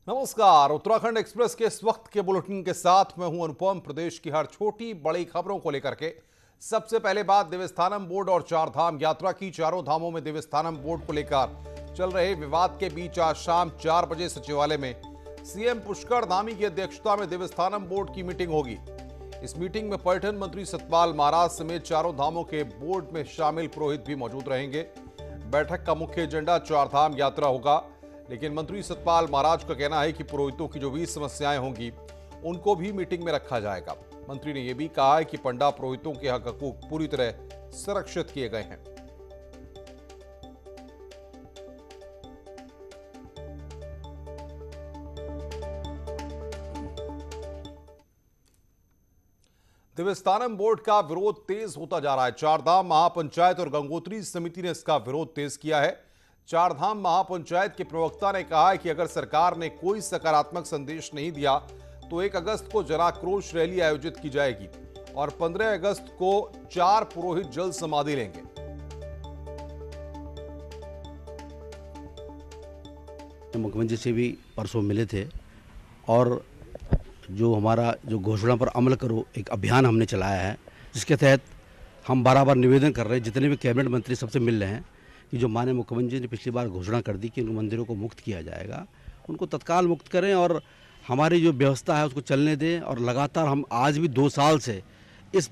नमस्कार। उत्तराखंड एक्सप्रेस के इस वक्त के बुलेटिन के साथ मैं हूं अनुपम। प्रदेश की हर छोटी बड़ी खबरों को लेकर के सबसे पहले बात देवस्थानम बोर्ड और चार धाम यात्रा की। चारों धामों में देवस्थानम बोर्ड को लेकर चल रहे विवाद के बीच आज शाम 4 बजे सचिवालय में सीएम पुष्कर धामी की अध्यक्षता में देवस्थानम बोर्ड की मीटिंग होगी। इस मीटिंग में पर्यटन मंत्री सतपाल महाराज समेत चारों धामों के बोर्ड में शामिल पुरोहित भी मौजूद रहेंगे। बैठक का मुख्य एजेंडा चार धाम यात्रा होगा, लेकिन मंत्री सतपाल महाराज का कहना है कि पुरोहितों की जो भी समस्याएं होंगी उनको भी मीटिंग में रखा जाएगा। मंत्री ने यह भी कहा है कि पंडा पुरोहितों के हक हकूक पूरी तरह संरक्षित किए गए हैं। देवस्थानम बोर्ड का विरोध तेज होता जा रहा है। चारधाम महापंचायत और गंगोत्री समिति ने इसका विरोध तेज किया है। चारधाम महापंचायत के प्रवक्ता ने कहा है कि अगर सरकार ने कोई सकारात्मक संदेश नहीं दिया तो 1 अगस्त को जनाक्रोश रैली आयोजित की जाएगी और 15 अगस्त को 4 पुरोहित जल समाधि लेंगे। मुख्यमंत्री से भी परसों मिले थे और जो हमारा जो घोषणा पर अमल करो एक अभियान हमने चलाया है, जिसके तहत हम बार निवेदन कर रहे हैं, जितने भी कैबिनेट मंत्री सबसे मिल रहे हैं कि जो माननीय मुख्यमंत्री ने पिछली बार घोषणा कर दी कि उन मंदिरों को मुक्त किया जाएगा, उनको तत्काल मुक्त करें और हमारी जो व्यवस्था है उसको चलने दें। और लगातार हम आज भी 2 साल से इस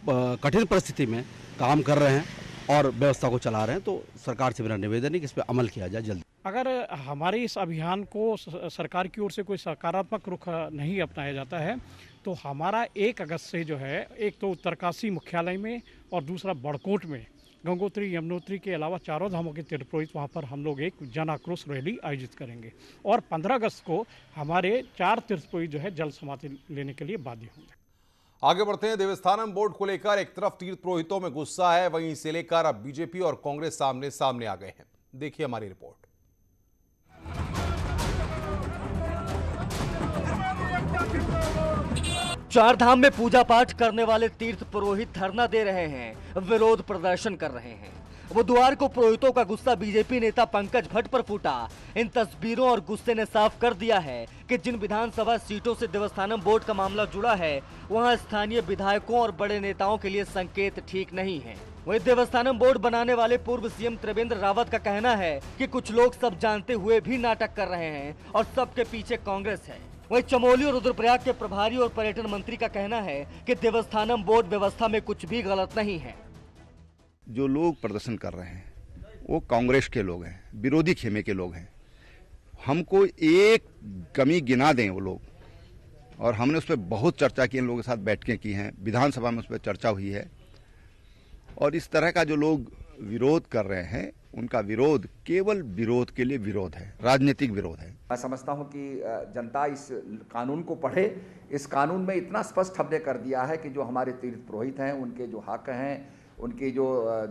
कठिन परिस्थिति में काम कर रहे हैं और व्यवस्था को चला रहे हैं। तो सरकार से मेरा निवेदन है कि इस पर अमल किया जाए जल्दी। अगर हमारे इस अभियान को सरकार की ओर से कोई सकारात्मक रुख नहीं अपनाया जाता है तो हमारा 1 अगस्त से जो है, एक तो उत्तरकाशी मुख्यालय में और दूसरा बड़कोट में गंगोत्री यमुनोत्री के अलावा चारों धामों के तीर्थपुरोहित वहाँ पर हम लोग एक जन आक्रोश रैली आयोजित करेंगे और 15 अगस्त को हमारे 4 तीर्थपुरोहित जो है जल समाधि लेने के लिए बाध्य होंगे। आगे बढ़ते हैं। देवस्थानम बोर्ड को लेकर एक तरफ तीर्थ पुरोहितों में गुस्सा है, वहीं इसे लेकर अब बीजेपी और कांग्रेस सामने आ गए हैं। देखिए हमारी रिपोर्ट। चार धाम में पूजा पाठ करने वाले तीर्थ पुरोहित धरना दे रहे हैं, विरोध प्रदर्शन कर रहे हैं। बुधवार को पुरोहितों का गुस्सा बीजेपी नेता पंकज भट्ट पर फूटा। इन तस्वीरों और गुस्से ने साफ कर दिया है कि जिन विधानसभा सीटों से देवस्थानम बोर्ड का मामला जुड़ा है, वहां स्थानीय विधायकों और बड़े नेताओं के लिए संकेत ठीक नहीं है। वहीं देवस्थानम बोर्ड बनाने वाले पूर्व सीएम त्रिवेंद्र रावत का कहना है कि कुछ लोग सब जानते हुए भी नाटक कर रहे हैं और सबके पीछे कांग्रेस है। वहीं चमोली और रुद्रप्रयाग के प्रभारी और पर्यटन मंत्री का कहना है कि देवस्थानम बोर्ड व्यवस्था में कुछ भी गलत नहीं है। जो लोग प्रदर्शन कर रहे हैं वो कांग्रेस के लोग हैं, विरोधी खेमे के लोग हैं। हमको एक कमी गिना दें वो लोग, और हमने उस पर बहुत चर्चा की, इन लोगों के साथ बैठकें की हैं, विधानसभा में उस पर चर्चा हुई है। और इस तरह का जो लोग विरोध कर रहे हैं उनका विरोध केवल विरोध के लिए विरोध है, राजनीतिक विरोध है। मैं समझता हूं कि जनता इस कानून को पढ़े। इस कानून में इतना स्पष्ट हमने कर दिया है कि जो हमारे तीर्थ पुरोहित हैं उनके जो हक हैं, उनके जो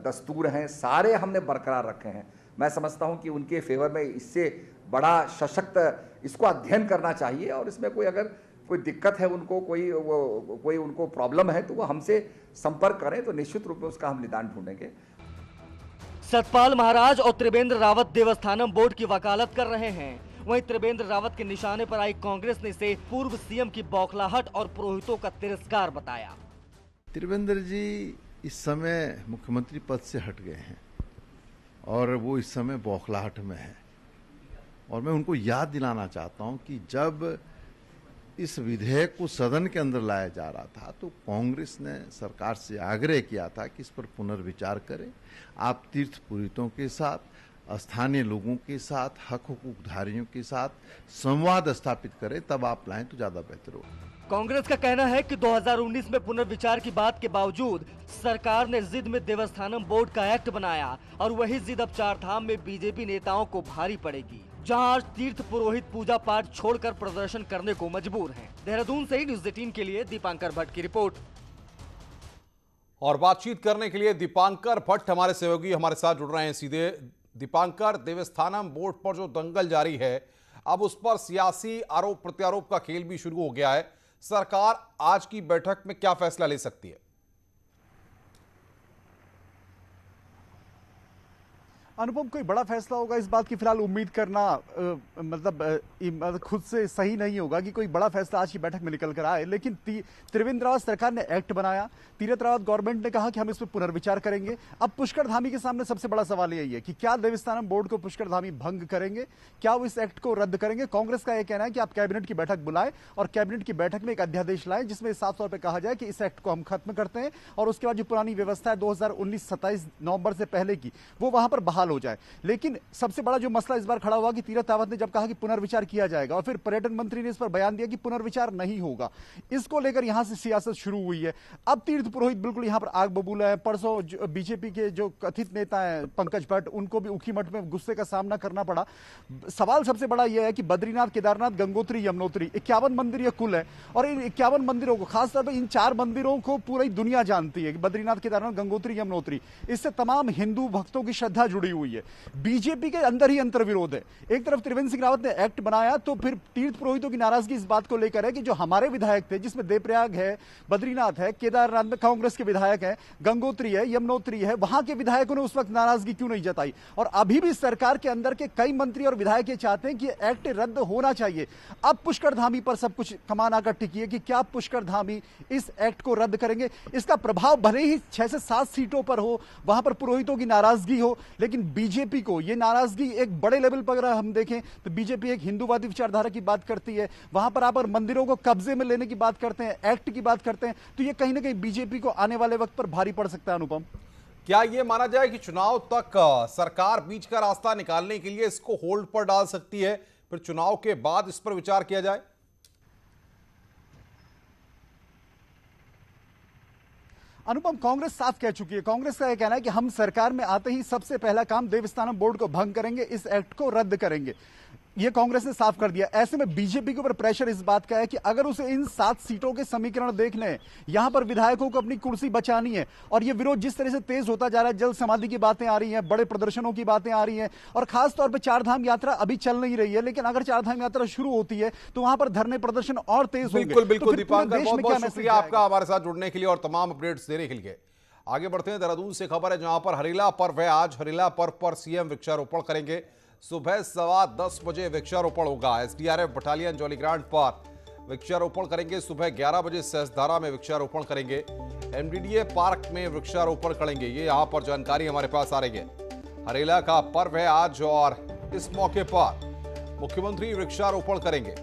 दस्तूर हैं, सारे हमने बरकरार रखे हैं। मैं समझता हूं कि उनके फेवर में इससे बड़ा सशक्त इसको अध्ययन करना चाहिए और इसमें कोई अगर कोई दिक्कत है, उनको कोई उनको प्रॉब्लम है तो वो हमसे संपर्क करें, तो निश्चित रूप में उसका हम निदान ढूंढेंगे। सतपाल महाराज और त्रिवेंद्र रावत देवस्थानम बोर्ड की वकालत कर रहे हैं। वहीं त्रिवेंद्र रावत के निशाने पर आई कांग्रेस ने इसे पूर्व सीएम की बौखलाहट और पुरोहितों का तिरस्कार बताया। त्रिवेंद्र जी इस समय मुख्यमंत्री पद से हट गए हैं और वो इस समय बौखलाहट में है। और मैं उनको याद दिलाना चाहता हूं कि जब इस विधेयक को सदन के अंदर लाया जा रहा था तो कांग्रेस ने सरकार से आग्रह किया था कि इस पर पुनर्विचार करें। आप तीर्थ पुरोहितों के साथ, स्थानीय लोगों के साथ, हक हकूकधारियों के साथ संवाद स्थापित करें, तब आप लाएं तो ज्यादा बेहतर हो। कांग्रेस का कहना है कि 2019 में पुनर्विचार की बात के बावजूद सरकार ने जिद में देवस्थानम बोर्ड का एक्ट बनाया और वही जिद अब चार धाम में बीजेपी नेताओं को भारी पड़ेगी, जहां आज तीर्थ पुरोहित पूजा पाठ छोड़कर प्रदर्शन करने को मजबूर हैं। देहरादून से ही न्यूज़ 18 के लिए दीपांकर भट्ट की रिपोर्ट। और बातचीत करने के लिए दीपांकर भट्ट हमारे सहयोगी हमारे साथ जुड़ रहे हैं सीधे। दीपांकर, देवस्थानम बोर्ड पर जो दंगल जारी है, अब उस पर सियासी आरोप प्रत्यारोप का खेल भी शुरू हो गया है। सरकार आज की बैठक में क्या फैसला ले सकती है? अनुपम, कोई बड़ा फैसला होगा इस बात की फिलहाल उम्मीद करना मतलब खुद से सही नहीं होगा कि कोई बड़ा फैसला आज की बैठक में निकल कर आए, लेकिन त्रिवेंद्र रावत सरकार ने एक्ट बनाया, तीरथ रावत गवर्नमेंट ने कहा कि हम इस पर पुनर्विचार करेंगे। अब पुष्कर धामी के सामने सबसे बड़ा सवाल यही है कि क्या देवस्थानम बोर्ड को पुष्कर धामी भंग करेंगे, क्या वो इस एक्ट को रद्द करेंगे। कांग्रेस का यह कहना है कि आप कैबिनेट की बैठक बुलाएं और कैबिनेट की बैठक में एक अध्यादेश लाएं जिसमें साफ तौर पर कहा जाए कि इस एक्ट को हम खत्म करते हैं और उसके बाद जो पुरानी व्यवस्था है 2019 27 नवंबर से पहले की वो वहां पर बहाल हो जाए। लेकिन सबसे बड़ा जो मसला इस बार खड़ा हुआ कि तीरथ रावत ने जब कहा कि पुनर्विचार किया जाएगा और फिर पर्यटन मंत्री ने इस पर बयान दिया कि पुनर्विचार नहीं होगा, इसको लेकर यहां से सियासत शुरू हुई है। अब तीर्थ पुरोहित बिल्कुल यहां पर आग बबूला है। परसों बीजेपी के जो कथित नेता हैं पंकज भट्ट, उनको भी ऊखी मठ में गुस्से का सामना करना पड़ा। सवाल सबसे बड़ा यह है कि बद्रीनाथ, केदारनाथ, गंगोत्री, यमुनोत्री 51 मंदिर यह कुल है और इन 51 मंदिरों को, खासतौर पर इन 4 मंदिरों को पूरी दुनिया जानती है कि बद्रीनाथ, केदारनाथ, गंगोत्री, यमुनोत्री, इससे तमाम हिंदू भक्तों की श्रद्धा जुड़ी हुई है। बीजेपी के अंदर ही अंतर विरोध है। एक तरफ त्रिवेंद्र सिंह रावत ने एक्ट बनाया तो फिर तीर्थ पुरोहितों की नाराजगी इस बात को लेकर है कि जो हमारे विधायक थे, जिसमें देवप्रयाग है, बद्रीनाथ है, केदारनाथ में कांग्रेस के विधायक हैं, गंगोत्री है, यमुनोत्री है, वहां के विधायकों ने उस वक्त नाराजगी क्यों नहीं जताई। और अभी भी सरकार के अंदर के कई मंत्री और विधायक ये चाहते हैं कि एक्ट रद्द होना चाहिए। अब पुष्कर धामी पर सब कुछ कमान आकर टिकी है कि क्या पुष्कर धामी इस एक्ट को रद्द करेंगे। इसका प्रभाव भले ही 6 से 7 सीटों पर हो, वहां पर पुरोहितों की नाराजगी हो, लेकिन बीजेपी को यह नाराजगी एक बड़े लेवल पर अगर हम देखें तो बीजेपी एक हिंदूवादी विचारधारा की बात करती है। वहां पर आप अगर मंदिरों को कब्जे में लेने की बात करते हैं, एक्ट की बात करते हैं, तो यह कहीं ना कहीं बीजेपी को आने वाले वक्त पर भारी पड़ सकता है। अनुपम, क्या यह माना जाए कि चुनाव तक सरकार बीच का रास्ता निकालने के लिए इसको होल्ड पर डाल सकती है, फिर चुनाव के बाद इस पर विचार किया जाए? अनुपम, कांग्रेस साफ कह चुकी है। कांग्रेस का यह कहना है कि हम सरकार में आते ही सबसे पहला काम देवस्थानम बोर्ड को भंग करेंगे, इस एक्ट को रद्द करेंगे। यह कांग्रेस ने साफ कर दिया। ऐसे में बीजेपी के ऊपर प्रेशर इस बात का है कि अगर उसे इन 7 सीटों के समीकरण देखने हैं, यहां पर विधायकों को अपनी कुर्सी बचानी है और यह विरोध जिस तरह से तेज होता जा रहा है, जल समाधि की बातें आ रही हैं, बड़े प्रदर्शनों की बातें आ रही हैं और खासतौर पर 4 धाम यात्रा अभी चल नहीं रही है, लेकिन अगर 4 धाम यात्रा शुरू होती है तो वहां पर धरने प्रदर्शन और तेज होंगे। बिल्कुल बिल्कुल दीपांकर, बहुत बहुत शुक्रिया आपका हमारे साथ जुड़ने के लिए और तमाम अपडेट्स देने के लिए। आगे बढ़ते हैं, देहरादून से खबर है जहां पर हरेला पर्व है। आज हरेला पर्व पर सीएम वृक्षारोपण करेंगे। सुबह 10:15 बजे वृक्षारोपण होगा। एसडीआरएफ बटालियन जॉलीग्रांट पर वृक्षारोपण करेंगे। सुबह 11 बजे सहसधारा में वृक्षारोपण करेंगे। एमडीडीए पार्क में वृक्षारोपण करेंगे। ये यहां पर जानकारी हमारे पास आ रही है। हरेला का पर्व है आज और इस मौके पर मुख्यमंत्री वृक्षारोपण करेंगे।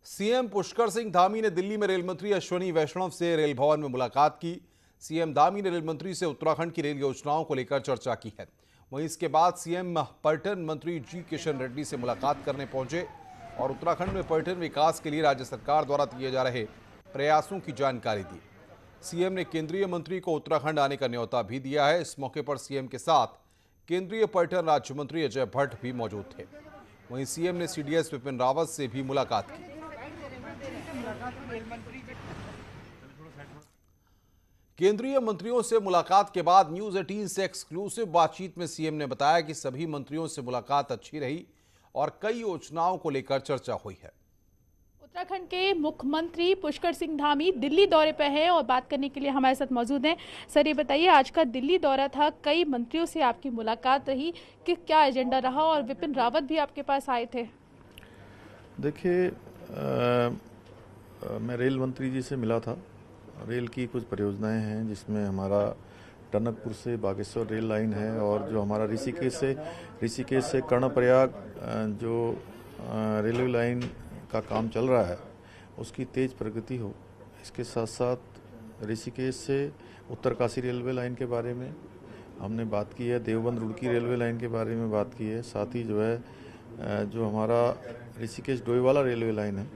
सीएम पुष्कर सिंह धामी ने दिल्ली में रेल मंत्री अश्विनी वैष्णव से रेल भवन में मुलाकात की। सीएम धामी ने रेल मंत्री से उत्तराखंड की रेल योजनाओं को लेकर चर्चा की है। वहीं इसके बाद सीएम पर्यटन मंत्री जी किशन रेड्डी से मुलाकात करने पहुंचे और उत्तराखंड में पर्यटन विकास के लिए राज्य सरकार द्वारा किए जा रहे प्रयासों की जानकारी दी। सीएम ने केंद्रीय मंत्री को उत्तराखंड आने का न्योता भी दिया है। इस मौके पर सीएम के साथ केंद्रीय पर्यटन राज्य मंत्री अजय भट्ट भी मौजूद थे। वहीं सीएम ने सीडीएस विपिन रावत से भी मुलाकात की। केंद्रीय मंत्रियों से मुलाकात के बाद न्यूज 18 से एक्सक्लूसिव बातचीत में सीएम ने बताया कि सभी मंत्रियों से मुलाकात अच्छी रही और कई योजनाओं को लेकर चर्चा हुई है। उत्तराखंड के मुख्यमंत्री पुष्कर सिंह धामी दिल्ली दौरे पर हैं और बात करने के लिए हमारे साथ मौजूद हैं। सर, ये बताइए, आज का दिल्ली दौरा था, कई मंत्रियों से आपकी मुलाकात रही, कि क्या एजेंडा रहा और विपिन रावत भी आपके पास आए थे? देखिए, मैं रेल मंत्री जी से मिला था। रेल की कुछ परियोजनाएं हैं जिसमें हमारा टनकपुर से बागेश्वर रेल लाइन है और जो हमारा ऋषिकेश से कर्णप्रयाग जो रेलवे लाइन का काम चल रहा है उसकी तेज़ प्रगति हो। इसके साथ साथ ऋषिकेश से उत्तरकाशी रेलवे लाइन के बारे में हमने बात की है, देवबंद रुड़की रेलवे लाइन के बारे में बात की है। साथ ही जो है जो हमारा ऋषिकेश डोईवाला रेलवे लाइन है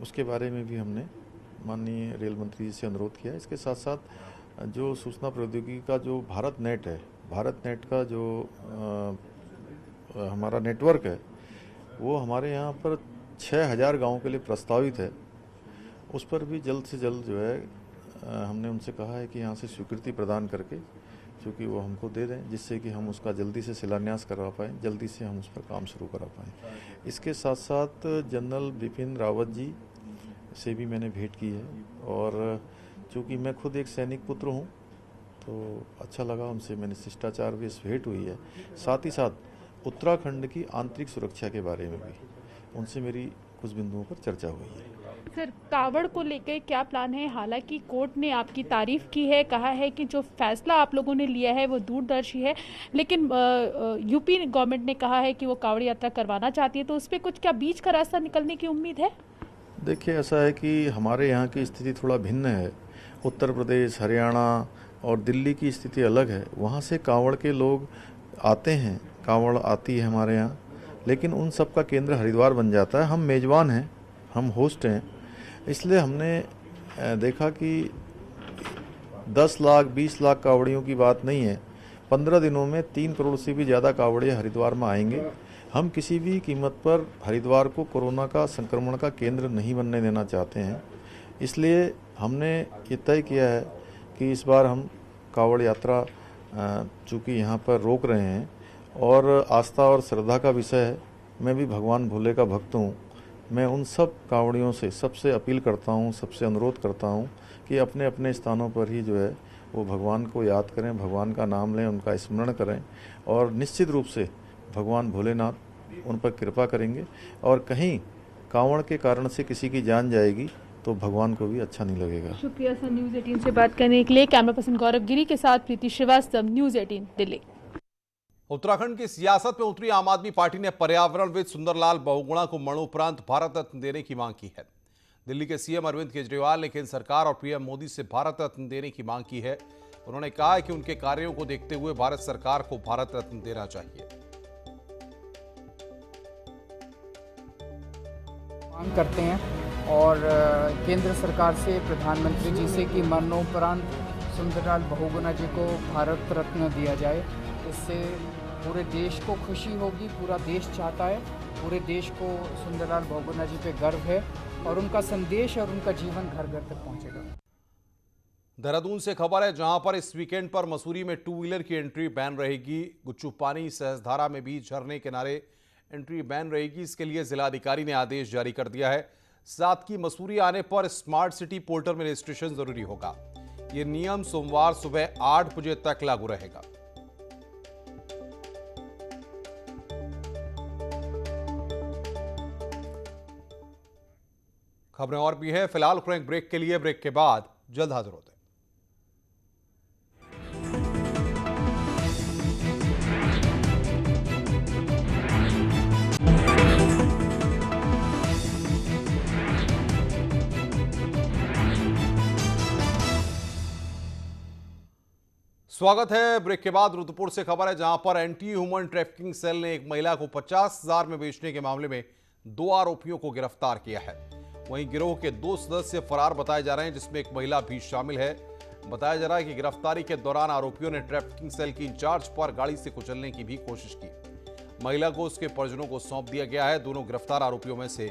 उसके बारे में भी हमने माननीय रेल मंत्री जी से अनुरोध किया है। इसके साथ साथ जो सूचना प्रौद्योगिकी का जो भारत नेट है, भारत नेट का जो हमारा नेटवर्क है वो हमारे यहाँ पर 6000 गाँव के लिए प्रस्तावित है। उस पर भी जल्द से जल्द जो है हमने उनसे कहा है कि यहाँ से स्वीकृति प्रदान करके क्योंकि वो हमको दे दें, जिससे कि हम उसका जल्दी से शिलान्यास करवा पाएँ, जल्दी से हम उस पर काम शुरू करा पाएँ। इसके साथ साथ जनरल बिपिन रावत जी से भी मैंने भेंट की है और चूँकि मैं खुद एक सैनिक पुत्र हूँ तो अच्छा लगा, उनसे मैंने शिष्टाचार भी भेंट हुई है। साथ ही साथ उत्तराखंड की आंतरिक सुरक्षा के बारे में भी उनसे मेरी कुछ बिंदुओं पर चर्चा हुई है। सर, कावड़ को लेकर क्या प्लान है? हालांकि कोर्ट ने आपकी तारीफ की है, कहा है कि जो फैसला आप लोगों ने लिया है वो दूरदर्शी है, लेकिन यूपी गवर्नमेंट ने कहा है कि वो कावड़ यात्रा करवाना चाहती है, तो उस पर कुछ क्या बीच का रास्ता निकलने की उम्मीद है? देखिए, ऐसा है कि हमारे यहाँ की स्थिति थोड़ा भिन्न है। उत्तर प्रदेश, हरियाणा और दिल्ली की स्थिति अलग है। वहाँ से कांवड़ के लोग आते हैं, कांवड़ आती है हमारे यहाँ, लेकिन उन सब का केंद्र हरिद्वार बन जाता है। हम मेज़बान हैं, हम होस्ट हैं, इसलिए हमने देखा कि 10 लाख 20 लाख कावड़ियों की बात नहीं है। 15 दिनों में 3 करोड़ से भी ज़्यादा कावड़िए हरिद्वार में आएंगे। हम किसी भी कीमत पर हरिद्वार को कोरोना का संक्रमण का केंद्र नहीं बनने देना चाहते हैं, इसलिए हमने ये तय किया है कि इस बार हम कावड़ यात्रा चूँकि यहाँ पर रोक रहे हैं और आस्था और श्रद्धा का विषय है। मैं भी भगवान भोले का भक्त हूँ। मैं उन सब कावड़ियों से सबसे अपील करता हूँ, सबसे अनुरोध करता हूँ कि अपने अपने स्थानों पर ही जो है वो भगवान को याद करें, भगवान का नाम लें, उनका स्मरण करें और निश्चित रूप से भगवान भोलेनाथ उन पर कृपा करेंगे। और कहीं कांवड़ के कारण से किसी की जान जाएगी तो भगवान को भी अच्छा नहीं लगेगा। शुक्रिया सर, न्यूज़ 18 से बात करने के लिए। कैमरा पर्सन गौरव गिरी के साथ प्रीति श्रीवास्तव, न्यूज़ 18 दिल्ली। उत्तराखंड की सियासत में उतरी आम आदमी पार्टी ने पर्यावरणविद सुंदरलाल बहुगुणा को मरणोपरांत भारत रत्न देने की मांग की है। दिल्ली के सीएम अरविंद केजरीवाल ने केंद्र सरकार और पीएम मोदी से भारत रत्न देने की मांग की है। उन्होंने कहा है कि उनके कार्यों को देखते हुए भारत सरकार को भारत रत्न देना चाहिए। मांग करते हैं और केंद्र सरकार से, प्रधानमंत्री जी से कि मरणोपरांत सुंदरलाल बहुगुणा जी को भारत रत्न दिया जाए। इससे पूरे देश को खुशी होगी, पूरा देश चाहता है, पूरे देश को सुंदरलाल बहुगुणा जी पे गर्व है और उनका संदेश और उनका जीवन घर घर तक पहुंचेगा। देहरादून से खबर है, जहां पर इस वीकेंड पर मसूरी में 2 व्हीलर की एंट्री बैन रहेगी। गुच्चू पानी सहसधारा में भी झरने किनारे एंट्री बैन रहेगी। इसके लिए जिलाधिकारी ने आदेश जारी कर दिया है। साथ ही मसूरी आने पर स्मार्ट सिटी पोर्टल में रजिस्ट्रेशन जरूरी होगा। यह नियम सोमवार सुबह 8 बजे तक लागू रहेगा। खबरें और भी हैं, फिलहाल क्रैंक ब्रेक के लिए, ब्रेक के बाद जल्द हाजिर होते हैं। स्वागत है। ब्रेक के बाद रुद्रपुर से खबर है, जहां पर एंटी ह्यूमन ट्रैफिकिंग सेल ने एक महिला को 50,000 में बेचने के मामले में 2 आरोपियों को गिरफ्तार किया है। वहीं गिरोह के 2 सदस्य फरार बताए जा रहे हैं, जिसमें एक महिला भी शामिल है। बताया जा रहा है कि गिरफ्तारी के दौरान आरोपियों ने ट्रैफिकिंग सेल की इंचार्ज पर गाड़ी से कुचलने की भी कोशिश की। महिला को उसके परिजनों को सौंप दिया गया है। दोनों गिरफ्तार आरोपियों में से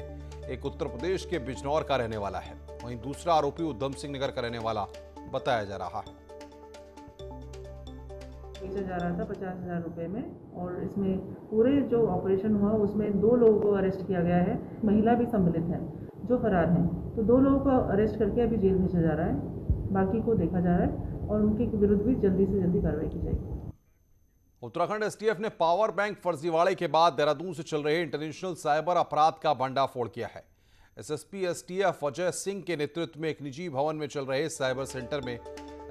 एक उत्तर प्रदेश के बिजनौर का रहने वाला है, वहीं दूसरा आरोपी उधम सिंह नगर का रहने वाला बताया जा रहा है। बेचा जा रहा था 50,000 रुपये में, और इसमें पूरे जो ऑपरेशन हुआ उसमें 2 लोगों को अरेस्ट किया गया है। महिला भी सम्मिलित है जो फरार हैं, तो 2 लोगों को अरेस्ट करके अभी जेल भेजा जा रहा है, बाकी को देखा जा रहा है और उनके विरुद्ध भी जल्दी से जल्दी कार्रवाई की जाएगी। उत्तराखंड एसटीएफ ने पावर बैंक फर्जीवाड़े के बाद देहरादून से चल रहे इंटरनेशनल साइबर अपराध का भंडाफोड़ किया है। एसएसपी एसटीएफ अजय सिंह के नेतृत्व में एक निजी भवन में चल रहे साइबर सेंटर में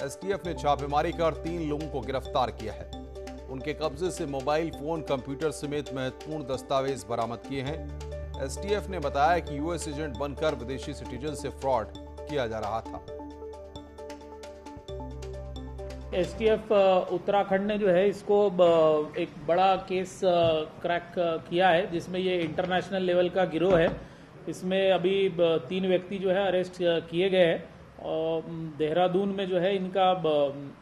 एसटीएफ ने छापेमारी कर 3 लोगों को गिरफ्तार किया है। उनके कब्जे से मोबाइल फोन, कंप्यूटर समेत महत्वपूर्ण दस्तावेज बरामद किए हैं। एसटीएफ ने बताया कि यूएस एजेंट बनकर विदेशी सिटीजन से फ्रॉड किया जा रहा था। एसटीएफ उत्तराखंड ने जो है इसको एक बड़ा केस क्रैक किया है, जिसमें ये इंटरनेशनल लेवल का गिरोह है। इसमें अभी 3 व्यक्ति जो है अरेस्ट किए गए हैं और देहरादून में जो है इनका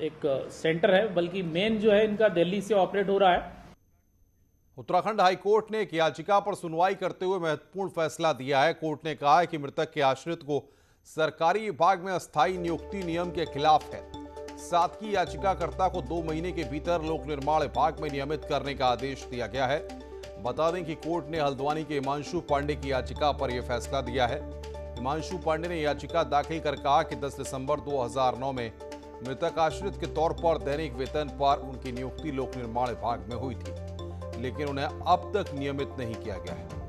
एक सेंटर है, बल्कि मेन जो है इनका दिल्ली से ऑपरेट हो रहा है। उत्तराखंड हाईकोर्ट ने एक याचिका पर सुनवाई करते हुए महत्वपूर्ण फैसला दिया है। कोर्ट ने कहा है कि मृतक के आश्रित को सरकारी विभाग में अस्थायी नियुक्ति नियम के खिलाफ है। साथ ही याचिकाकर्ता को 2 महीने के भीतर लोक निर्माण विभाग में नियमित करने का आदेश दिया गया है। बता दें कि कोर्ट ने हल्द्वानी के हिमांशु पांडे की याचिका पर यह फैसला दिया है। हिमांशु पांडे ने याचिका दाखिल कर कहा कि 10 दिसंबर 2009 में मृतक आश्रित के तौर पर दैनिक वेतन पर उनकी नियुक्ति लोक निर्माण विभाग में हुई थी, लेकिन उन्हें अब तक नियमित नहीं किया गया है।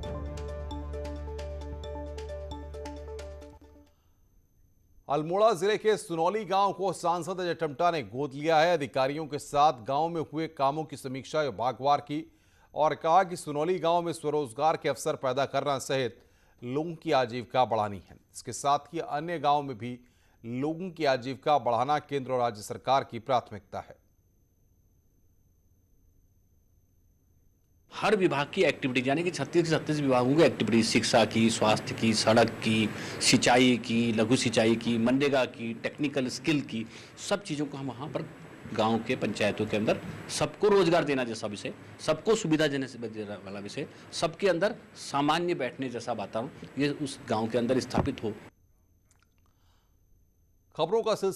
अल्मोड़ा जिले के सुनौली गांव को सांसद अजय टमटा ने गोद लिया है। अधिकारियों के साथ गांव में हुए कामों की समीक्षा विभागवार की और कहा कि सुनौली गांव में स्वरोजगार के अवसर पैदा करना सहित लोगों की आजीविका बढ़ानी है। इसके साथ ही अन्य गांव में भी लोगों की आजीविका बढ़ाना केंद्र और राज्य सरकार की प्राथमिकता है। हर विभाग की एक्टिविटी यानी कि 36 विभागों की एक्टिविटी, शिक्षा की, स्वास्थ्य की, सड़क की, सिंचाई की, लघु सिंचाई की, मनरेगा की, टेक्निकल स्किल की, सब चीज़ों को हम वहाँ पर गांव के पंचायतों के अंदर सबको रोजगार देना जैसा विषय, सबको सुविधा देने से वाला विषय, सबके अंदर सामान्य बैठने जैसा वातावरण ये उस गांव के अंदर स्थापित हो। खबरों का